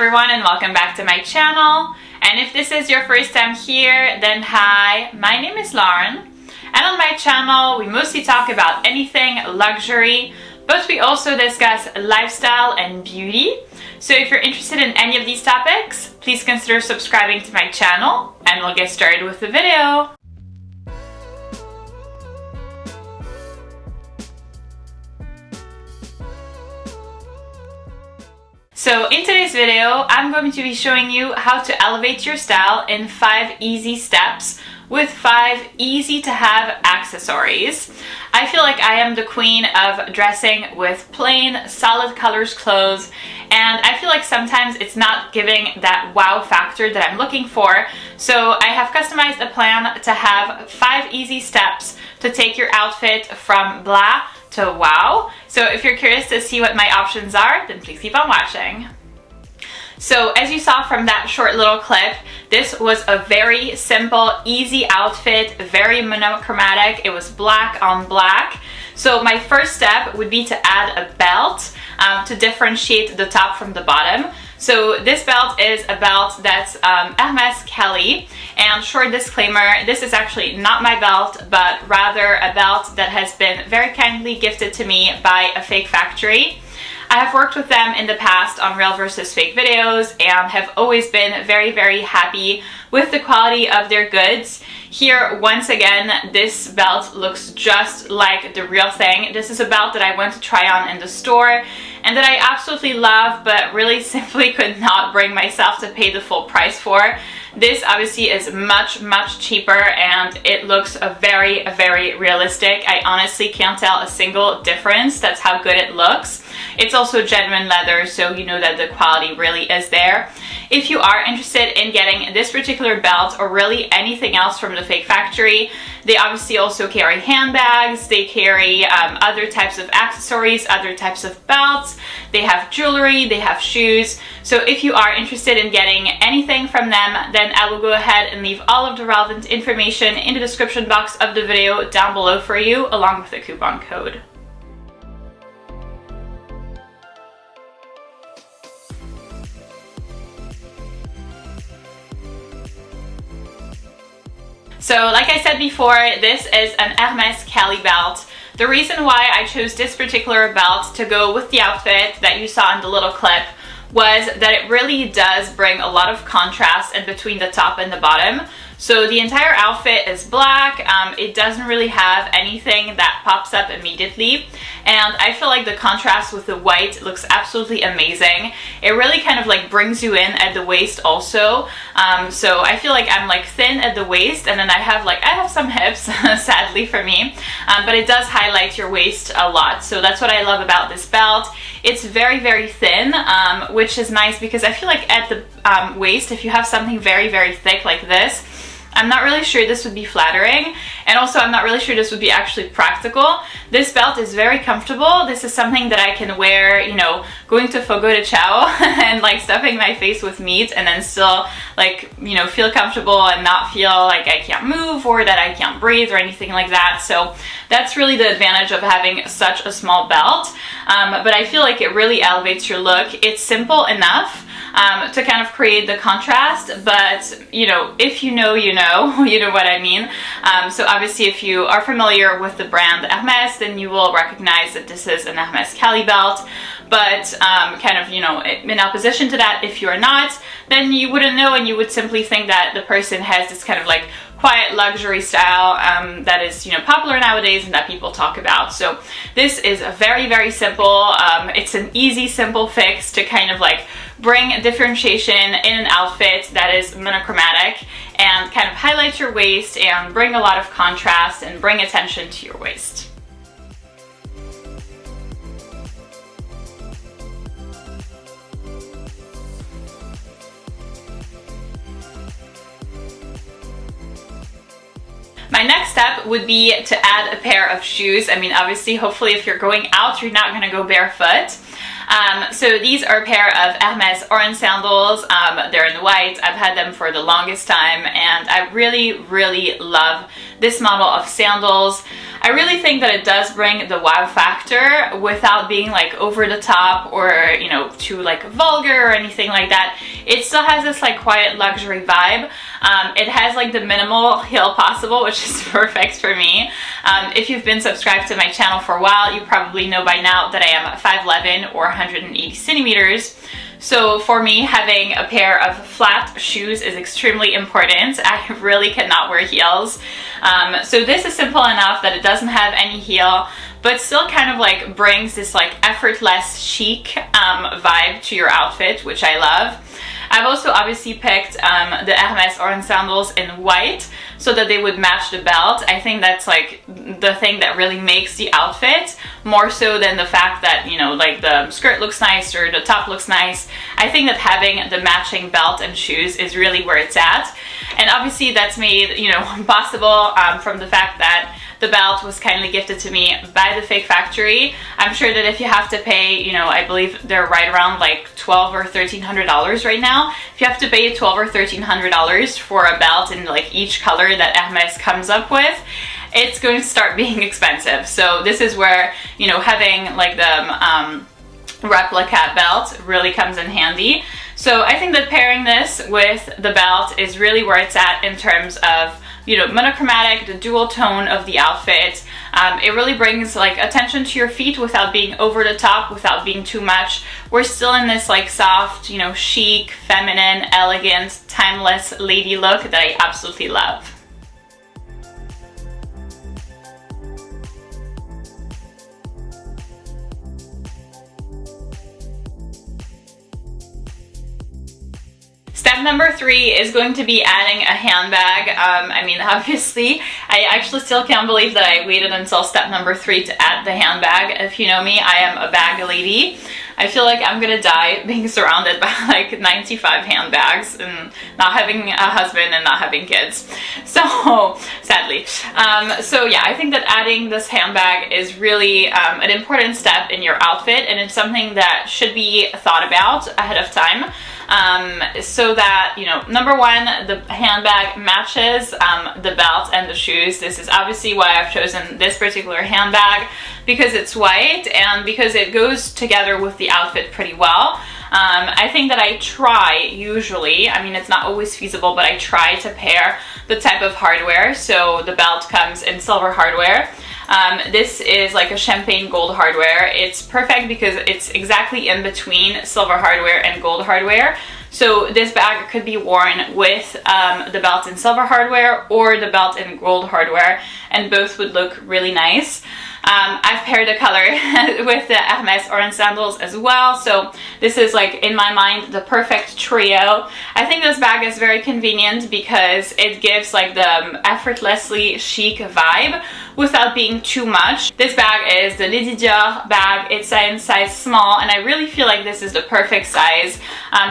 everyone, and welcome back to my channel. And if this is your first time here, then hi, my name is Lauren. And on my channel, we mostly talk about anything luxury, but we also discuss lifestyle and beauty. So if you're interested in any of these topics, please consider subscribing to my channel, and we'll get started with the video. So in today's video, I'm going to be showing you how to elevate your style in 5 easy steps with 5 easy to have accessories. I feel like I am the queen of dressing with plain, solid colors clothes, and I feel like sometimes it's not giving that wow factor that I'm looking for. So I have customized a plan to have 5 easy steps to take your outfit from blah to wow. So if you're curious to see what my options are, then please keep on watching. So as you saw from that short little clip, this was a very simple, easy outfit, very monochromatic. It was black on black. So my first step would be to add a belt to differentiate the top from the bottom. So this belt is a belt that's Hermes Kelly, and short disclaimer, this is actually not my belt, but rather a belt that has been very kindly gifted to me by a fake factory. I have worked with them in the past on real versus fake videos and have always been very, very happy with the quality of their goods. Here, once again, this belt looks just like the real thing. This is a belt that I went to try on in the store and that I absolutely love, but really simply could not bring myself to pay the full price for. This obviously is much, much cheaper, and it looks very, very realistic. I honestly can't tell a single difference. That's how good it looks. It's also genuine leather, so you know that the quality really is there. If you are interested in getting this particular belt or really anything else from the fake factory, they obviously also carry handbags, they carry other types of accessories, other types of belts, they have jewelry, they have shoes. So if you are interested in getting anything from them, then I will go ahead and leave all of the relevant information in the description box of the video down below for you, along with the coupon code. So like I said before, this is an Hermes Kelly belt. The reason why I chose this particular belt to go with the outfit that you saw in the little clip was that it really does bring a lot of contrast in between the top and the bottom. So the entire outfit is black. It doesn't really have anything that pops up immediately. And I feel like the contrast with the white looks absolutely amazing. It really kind of like brings you in at the waist also. So I feel like I'm like thin at the waist, and then I have some hips, sadly for me. But it does highlight your waist a lot. So that's what I love about this belt. It's very, very thin, which is nice because I feel like at the waist, if you have something very, very thick like this, I'm not really sure this would be flattering, and also I'm not really sure this would be actually practical. This belt is very comfortable. This is something that I can wear, you know, going to Fogo de Chao and like stuffing my face with meat and then still like, you know, feel comfortable and not feel like I can't move or that I can't breathe or anything like that. So that's really the advantage of having such a small belt. But I feel like it really elevates your look. It's simple enough to kind of create the contrast, but you know, if you know, you know, you know what I mean. So obviously if you are familiar with the brand Hermes, then you will recognize that this is an Hermes Kelly belt. But kind of, you know, in opposition to that, if you're not, then you wouldn't know, and you would simply think that the person has this kind of like quiet luxury style that is, you know, popular nowadays and that people talk about. So this is a very, very simple, it's an easy, simple fix to kind of like bring differentiation in an outfit that is monochromatic and kind of highlight your waist and bring a lot of contrast and bring attention to your waist. My next step would be to add a pair of shoes. I mean, obviously, hopefully if you're going out, you're not gonna go barefoot. So these are a pair of Hermes orange sandals. They're in white. I've had them for the longest time, and I really, really love this model of sandals. I really think that it does bring the wow factor without being like over the top or, you know, too like vulgar or anything like that. It still has this like quiet luxury vibe. It has like the minimal heel possible, which is perfect for me. If you've been subscribed to my channel for a while, you probably know by now that I am 5'11" or 180 centimeters. So for me, having a pair of flat shoes is extremely important. I really cannot wear heels. So this is simple enough that it doesn't have any heel, but still kind of like brings this like effortless chic vibe to your outfit, which I love. I've also obviously picked the Hermes orange sandals in white so that they would match the belt. I think that's like the thing that really makes the outfit, more so than the fact that, you know, like the skirt looks nice or the top looks nice. I think that having the matching belt and shoes is really where it's at. And obviously that's made, you know, possible from the fact that the belt was kindly gifted to me by the Fake Factory. I'm sure that if you have to pay, you know, I believe they're right around like $1,200 or $1,300 right now. If you have to pay $1,200 or $1,300 for a belt in like each color that Hermes comes up with, it's going to start being expensive. So this is where, you know, having like the replica belt really comes in handy. So I think that pairing this with the belt is really where it's at in terms of, you know, monochromatic, the dual tone of the outfit. It really brings like attention to your feet without being over the top, without being too much. We're still in this like soft, you know, chic, feminine, elegant, timeless lady look that I absolutely love. Step number 3 is going to be adding a handbag. I mean, obviously, I actually still can't believe that I waited until step number 3 to add the handbag. If you know me, I am a bag lady. I feel like I'm gonna die being surrounded by like 95 handbags and not having a husband and not having kids. So, sadly. So yeah, I think that adding this handbag is really an important step in your outfit, and it's something that should be thought about ahead of time. So that, you know, number one, the handbag matches the belt and the shoes. This is obviously why I've chosen this particular handbag, because it's white and because it goes together with the outfit pretty well. I think that I try usually, I mean, it's not always feasible, but I try to pair the type of hardware. So the belt comes in silver hardware. This is like a champagne gold hardware. It's perfect because it's exactly in between silver hardware and gold hardware. So this bag could be worn with the belt in silver hardware or the belt in gold hardware, and both would look really nice. I've paired the color with the Hermes orange sandals as well, so this is like, in my mind, the perfect trio. I think this bag is very convenient because it gives like the effortlessly chic vibe without being too much. This bag is the Lady Dior bag. It's in size small, and I really feel like this is the perfect size.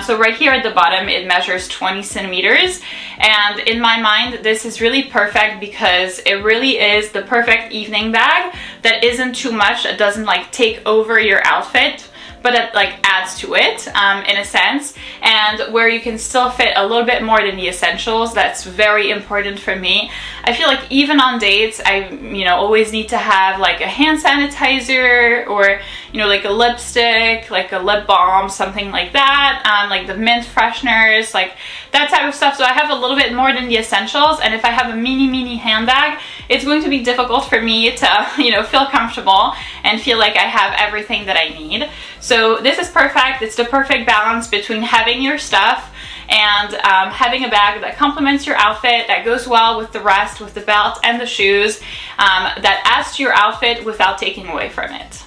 So right here at the bottom, it measures 20 centimeters, and in my mind, this is really perfect because it really is the perfect evening bag that isn't too much, that doesn't like take over your outfit, but it like adds to it in a sense, and where you can still fit a little bit more than the essentials. That's very important for me. I feel like even on dates, I, you know, always need to have like a hand sanitizer or, you know, like a lipstick, like a lip balm, something like that, like the mint fresheners, like that type of stuff. So I have a little bit more than the essentials, and if I have a mini handbag, it's going to be difficult for me to, you know, feel comfortable and feel like I have everything that I need. So this is perfect. It's the perfect balance between having your stuff and having a bag that complements your outfit, that goes well with the rest, with the belt and the shoes, that adds to your outfit without taking away from it.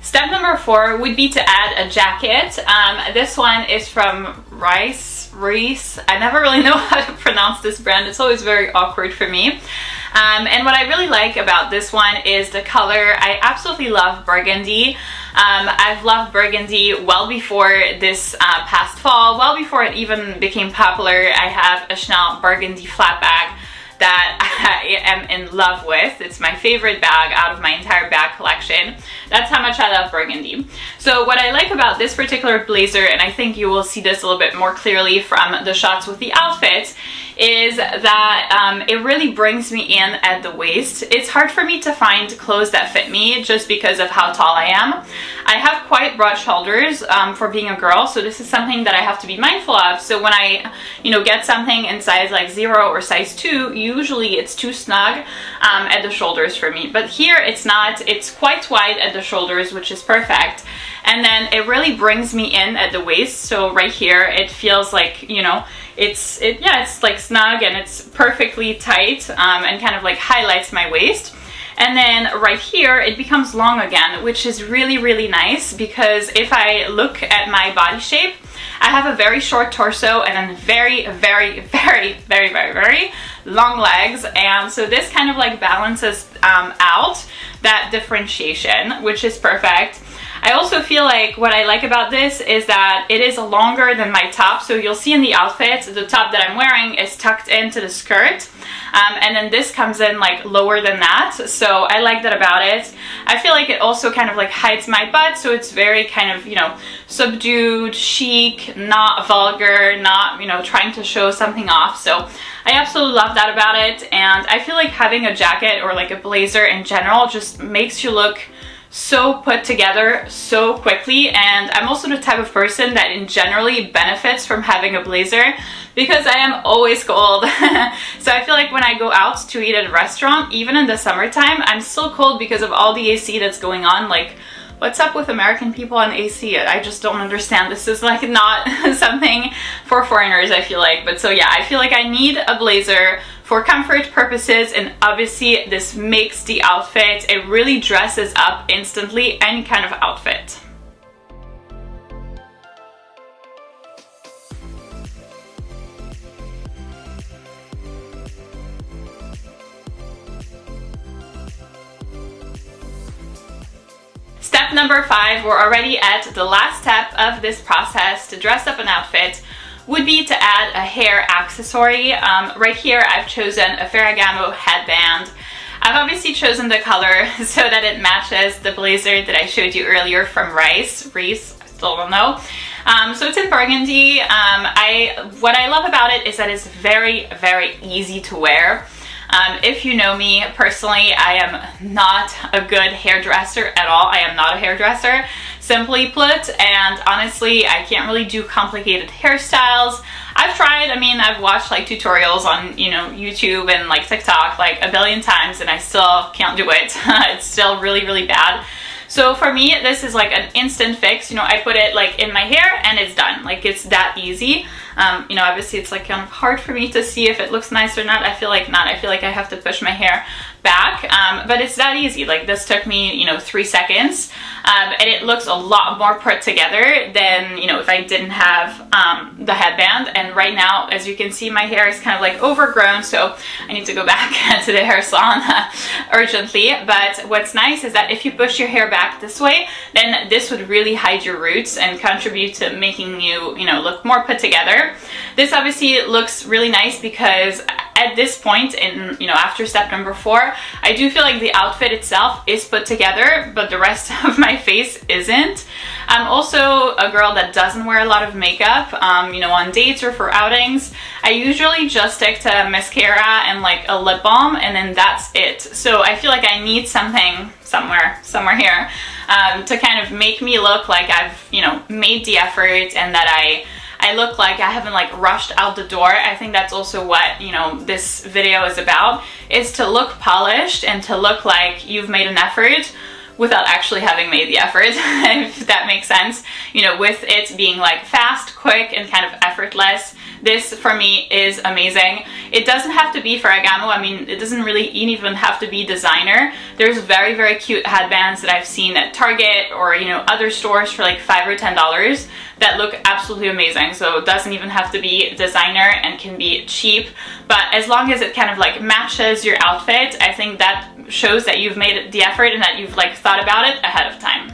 Step number 4 would be to add a jacket. This one is from Reese. I never really know how to pronounce pronounce this brand. It's always very awkward for me. And what I really like about this one is the color. I absolutely love burgundy. I've loved burgundy well before this past fall, well before it even became popular. I have a Chanel burgundy flat bag that I am in love with. It's my favorite bag out of my entire bag collection. That's how much I love burgundy. So what I like about this particular blazer, and I think you will see this a little bit more clearly from the shots with the outfit, is that it really brings me in at the waist. It's hard for me to find clothes that fit me just because of how tall I am. I have quite broad shoulders for being a girl, so this is something that I have to be mindful of. So when I, get something in size like 0 or size 2, usually it's too snug at the shoulders for me. But here it's not. It's quite wide at the shoulders, which is perfect. And then it really brings me in at the waist. So right here, it feels like, it's like snug and it's perfectly tight and kind of like highlights my waist. And then right here, it becomes long again, which is really, really nice because if I look at my body shape, I have a very short torso and then very, very, very, very, very, very long legs. And so this kind of like balances out that differentiation, which is perfect. I also feel like what I like about this is that it is longer than my top. So you'll see in the outfit, the top that I'm wearing is tucked into the skirt. And then this comes in like lower than that. So I like that about it. I feel like it also kind of like hides my butt. So it's very kind of, subdued, chic, not vulgar, not, trying to show something off. So I absolutely love that about it. And I feel like having a jacket or like a blazer in general just makes you look so put together so quickly. And I'm also the type of person that in generally benefits from having a blazer because I am always cold. So I feel like when I go out to eat at a restaurant, even in the summertime, I'm still cold because of all the AC that's going on. Like, what's up with American people and AC? I just don't understand. This is like not something for foreigners, I feel like. But so yeah, I feel like I need a blazer for comfort purposes, and obviously this makes the outfit, it really dresses up instantly any kind of outfit. Step number 5, we're already at the last step of this process to dress up an outfit, would be to add a hair accessory. Right here I've chosen a Ferragamo headband. I've obviously chosen the color so that it matches the blazer that I showed you earlier from Reese, I still don't know. So it's in burgundy. What I love about it is that it's very, very easy to wear. If you know me personally, I am not a good hairdresser at all. I am not a hairdresser, simply put, and honestly, I can't really do complicated hairstyles. I've tried, I've watched like tutorials on, YouTube and like TikTok like a billion times and I still can't do it. It's still really, really bad. So for me, this is like an instant fix. I put it like in my hair and it's done. Like it's that easy. Obviously it's like kind of hard for me to see if it looks nice or not. I feel like not. I feel like I have to push my hair back, but it's that easy. Like this took me, 3 seconds, and it looks a lot more put together than, if I didn't have the headband. And right now, as you can see, my hair is kind of like overgrown, so I need to go back to the hair salon urgently. But what's nice is that if you push your hair back this way, then this would really hide your roots and contribute to making you, look more put together. This obviously looks really nice because at this point in, after step number 4, I do feel like the outfit itself is put together, but the rest of my face isn't. I'm also a girl that doesn't wear a lot of makeup, on dates or for outings. I usually just stick to mascara and like a lip balm, and then that's it. So I feel like I need something somewhere here to kind of make me look like I've, made the effort and that I look like I haven't like rushed out the door. I think that's also what, this video is about, is to look polished and to look like you've made an effort without actually having made the effort, if that makes sense. With it being like fast, quick, and kind of effortless, this for me is amazing. It doesn't have to be Ferragamo. I mean, it doesn't really even have to be designer. There's very, very cute headbands that I've seen at Target or, you know, other stores for like $5 or $10 that look absolutely amazing. So it doesn't even have to be designer and can be cheap, but as long as it kind of like matches your outfit, I think that shows that you've made the effort and that you've like thought about it ahead of time.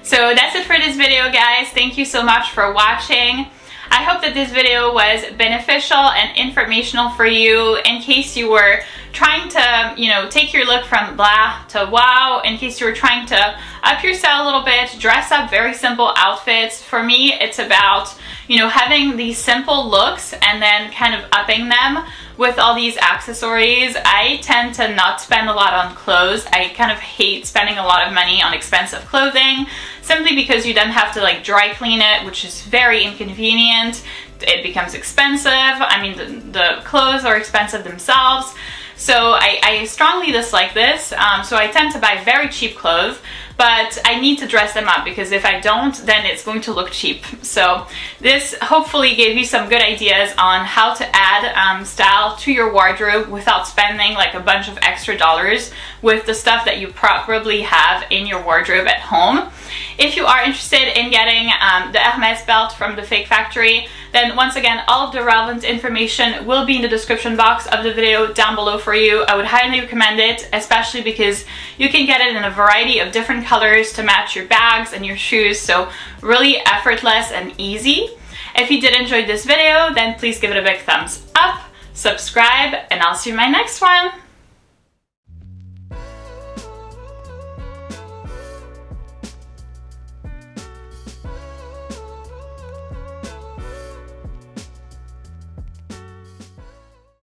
So that's it for this video, guys. Thank you so much for watching. I hope that this video was beneficial and informational for you in case you were trying to, you know, take your look from blah to wow, in case you were trying to up your style a little bit, dress up very simple outfits. For me, it's about, you know, having these simple looks and then kind of upping them with all these accessories. I tend to not spend a lot on clothes. I kind of hate spending a lot of money on expensive clothing, simply because you then have to like dry clean it, which is very inconvenient. It becomes expensive. I mean, the clothes are expensive themselves. So I strongly dislike this. So I tend to buy very cheap clothes, but I need to dress them up because if I don't, then it's going to look cheap. So this hopefully gave you some good ideas on how to add style to your wardrobe without spending like a bunch of extra dollars with the stuff that you probably have in your wardrobe at home. If you are interested in getting the Hermes belt from the Fake Factory, then once again, all of the relevant information will be in the description box of the video down below for you. I would highly recommend it, especially because you can get it in a variety of different colors to match your bags and your shoes, so really effortless and easy. If you did enjoy this video, then please give it a big thumbs up, subscribe, and I'll see you in my next one.